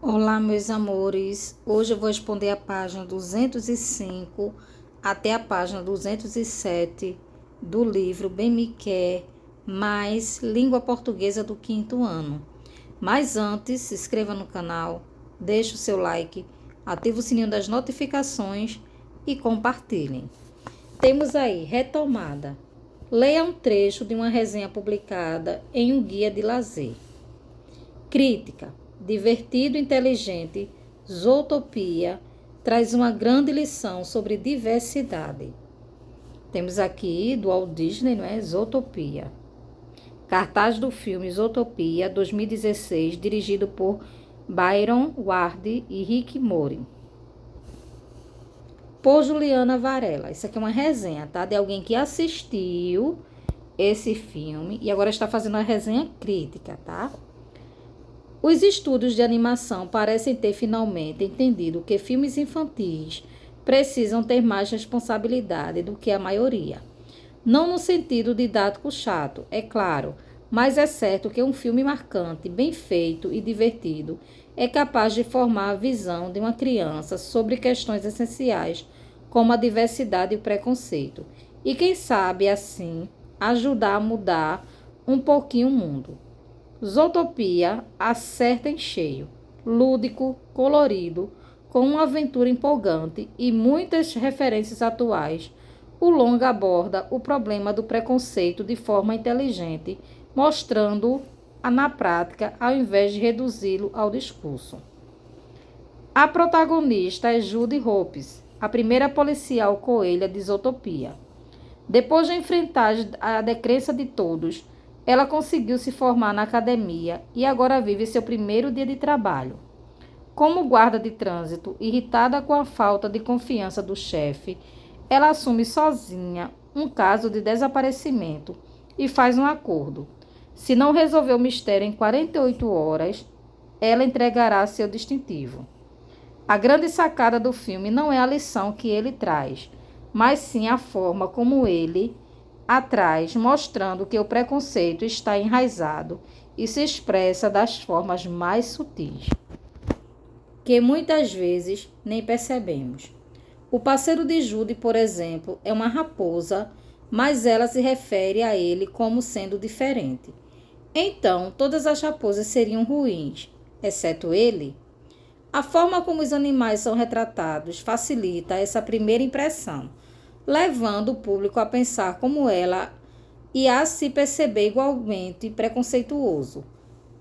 Olá, meus amores. Hoje eu vou responder a página 205 até a página 207 do livro Bem Me Quer, mais Língua Portuguesa do quinto ano. Mas antes, se inscreva no canal, deixe o seu like, ative o sininho das notificações e compartilhem. Temos aí, retomada. Leia um trecho de uma resenha publicada em um guia de lazer. Crítica. Divertido, inteligente, Zootopia traz uma grande lição sobre diversidade. Temos aqui do Walt Disney, não é? Zootopia. Cartaz do filme Zootopia 2016, dirigido por Byron Ward e Rick Mori. Por Juliana Varela. Isso aqui é uma resenha, tá? De alguém que assistiu esse filme e agora está fazendo uma resenha crítica, tá? Os estúdios de animação parecem ter finalmente entendido que filmes infantis precisam ter mais responsabilidade do que a maioria. Não no sentido didático chato, é claro, mas é certo que um filme marcante, bem feito e divertido é capaz de formar a visão de uma criança sobre questões essenciais como a diversidade e o preconceito. E quem sabe, assim, ajudar a mudar um pouquinho o mundo. Zootopia acerta em cheio, lúdico, colorido, com uma aventura empolgante e muitas referências atuais. O longa aborda o problema do preconceito de forma inteligente, mostrando-o na prática ao invés de reduzi-lo ao discurso. A protagonista é Judy Hopps, a primeira policial coelha de Zootopia. Depois de enfrentar a descrença de todos, ela conseguiu se formar na academia e agora vive seu primeiro dia de trabalho. Como guarda de trânsito, irritada com a falta de confiança do chefe, ela assume sozinha um caso de desaparecimento e faz um acordo. Se não resolver o mistério em 48 horas, ela entregará seu distintivo. A grande sacada do filme não é a lição que ele traz, mas sim a forma como ele atrás, mostrando que o preconceito está enraizado e se expressa das formas mais sutis, que muitas vezes nem percebemos. O parceiro de Judy, por exemplo, é uma raposa, mas ela se refere a ele como sendo diferente. Então, todas as raposas seriam ruins, exceto ele? A forma como os animais são retratados facilita essa primeira impressão, levando o público a pensar como ela e a se perceber igualmente preconceituoso.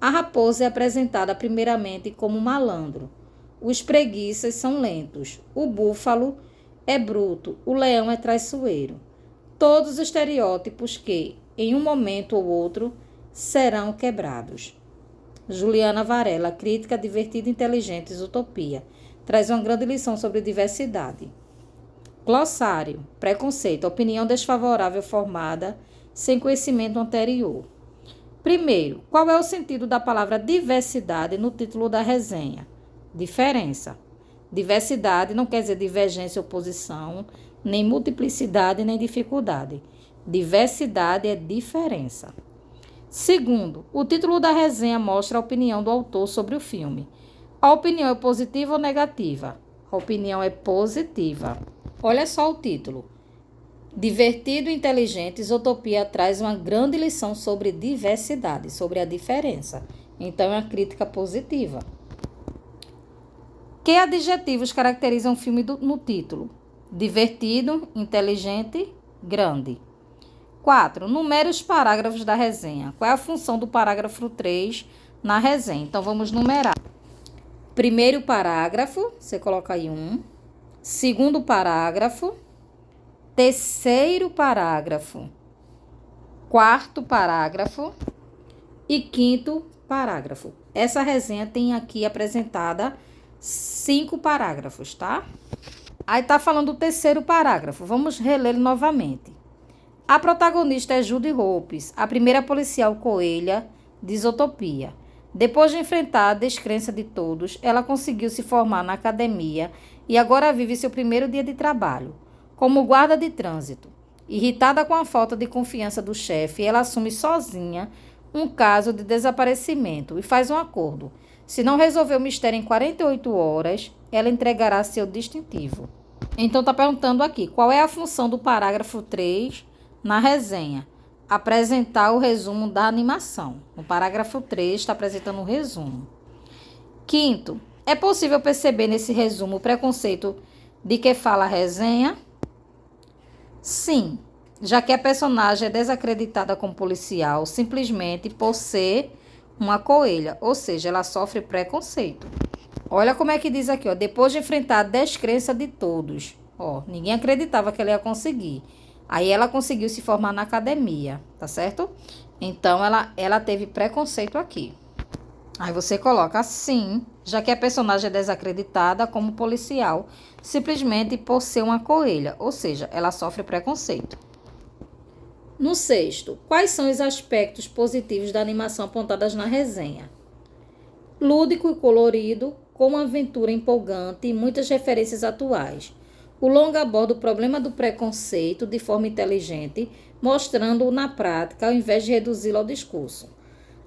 A raposa é apresentada primeiramente como malandro. Os preguiças são lentos. O búfalo é bruto. O leão é traiçoeiro. Todos os estereótipos que, em um momento ou outro, serão quebrados. Juliana Varela, crítica divertida, inteligente, Zootopia, traz uma grande lição sobre diversidade. Glossário, preconceito, opinião desfavorável formada sem conhecimento anterior. Primeiro, qual é o sentido da palavra diversidade no título da resenha? Diferença. Diversidade não quer dizer divergência, oposição, nem multiplicidade, nem dificuldade. Diversidade é diferença. Segundo, o título da resenha mostra a opinião do autor sobre o filme. A opinião é positiva ou negativa? A opinião é positiva. Olha só o título. Divertido e inteligente, Zootopia traz uma grande lição sobre diversidade, sobre a diferença. Então, é uma crítica positiva. Que adjetivos caracterizam o filme no título? Divertido, inteligente, grande. 4. Numere os parágrafos da resenha. Qual é a função do parágrafo 3 na resenha? Então, vamos numerar. Primeiro parágrafo, você coloca aí 1. Segundo parágrafo. Terceiro parágrafo. Quarto parágrafo. E quinto parágrafo. Essa resenha tem aqui apresentada 5 parágrafos, tá? Aí tá falando do terceiro parágrafo. Vamos relê-lo novamente. A protagonista é Judy Hopps, a primeira policial coelha de Zootopia. Depois de enfrentar a descrença de todos, ela conseguiu se formar na academia e agora vive seu primeiro dia de trabalho, como guarda de trânsito. Irritada com a falta de confiança do chefe, ela assume sozinha um caso de desaparecimento e faz um acordo. Se não resolver o mistério em 48 horas, ela entregará seu distintivo. Então, está perguntando aqui, qual é a função do parágrafo 3 na resenha? Apresentar o resumo da animação. No parágrafo 3 está apresentando um resumo. Quinto, é possível perceber nesse resumo o preconceito de que fala a resenha? Sim, já que a personagem é desacreditada como policial simplesmente por ser uma coelha, ou seja, ela sofre preconceito. Olha como é que diz aqui, ó, depois de enfrentar a descrença de todos, ó, ninguém acreditava que ela ia conseguir. Aí ela conseguiu se formar na academia, tá certo? Então ela teve preconceito aqui. Aí você coloca assim, já que a personagem é desacreditada como policial, simplesmente por ser uma coelha, ou seja, ela sofre preconceito. No sexto, quais são os aspectos positivos da animação apontados na resenha? Lúdico e colorido, com uma aventura empolgante e muitas referências atuais. O longa aborda o problema do preconceito de forma inteligente, mostrando-o na prática ao invés de reduzi-lo ao discurso.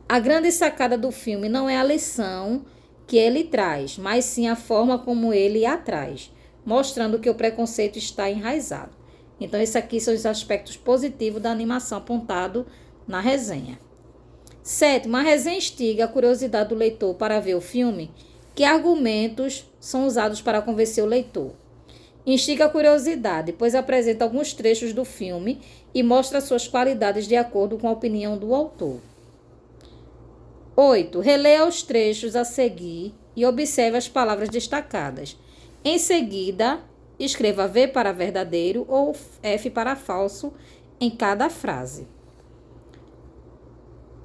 A grande sacada do filme não é a lição que ele traz, mas sim a forma como ele a traz, mostrando que o preconceito está enraizado. Então, esses aqui são os aspectos positivos da animação apontado na resenha. Sétimo, a resenha instiga a curiosidade do leitor para ver o filme. Que argumentos são usados para convencer o leitor? Instiga a curiosidade, pois apresenta alguns trechos do filme e mostra suas qualidades de acordo com a opinião do autor. 8. Releia os trechos a seguir e observe as palavras destacadas. Em seguida, escreva V para verdadeiro ou F para falso em cada frase.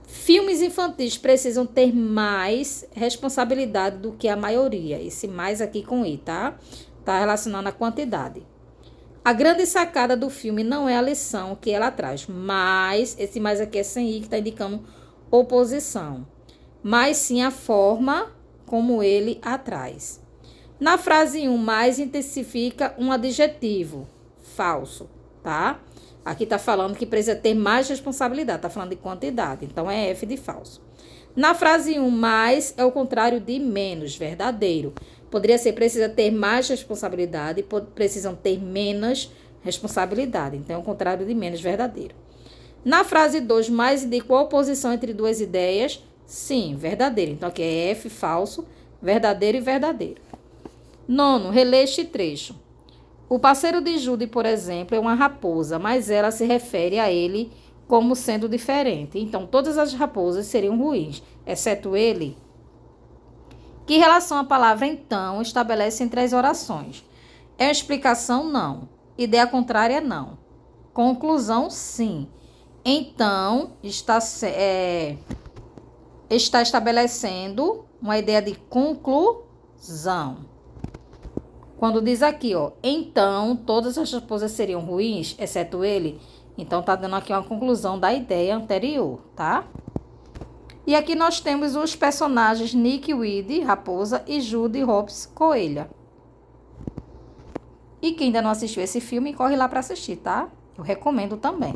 Filmes infantis precisam ter mais responsabilidade do que a maioria. Esse mais aqui com I, tá? Tá relacionando a quantidade. A grande sacada do filme não é a lição que ela traz, mas esse mais aqui é sem I, que está indicando oposição. Mas sim a forma como ele a traz. Na frase 1, mais intensifica um adjetivo, falso, tá? Aqui tá falando que precisa ter mais responsabilidade, tá falando de quantidade, então é F de falso. Na frase 1, mais é o contrário de menos, verdadeiro. Poderia ser precisa ter mais responsabilidade, precisam ter menos responsabilidade, então é o contrário de menos, verdadeiro. Na frase 2, mais indica a oposição entre duas ideias, sim, verdadeiro. Então aqui é F, falso, verdadeiro e verdadeiro. 9, relê este trecho. O parceiro de Judy, por exemplo, é uma raposa, mas ela se refere a ele como sendo diferente. Então, todas as raposas seriam ruins, exceto ele. Que relação a palavra então estabelece entre as orações? É uma explicação? Não. Ideia contrária? Não. Conclusão? Sim. Então, está estabelecendo uma ideia de conclusão. Quando diz aqui, ó, então todas as raposas seriam ruins, exceto ele, então tá dando aqui uma conclusão da ideia anterior, tá? E aqui nós temos os personagens Nick Weed, raposa, e Judy Hopps, coelha. E quem ainda não assistiu esse filme, corre lá para assistir, tá? Eu recomendo também.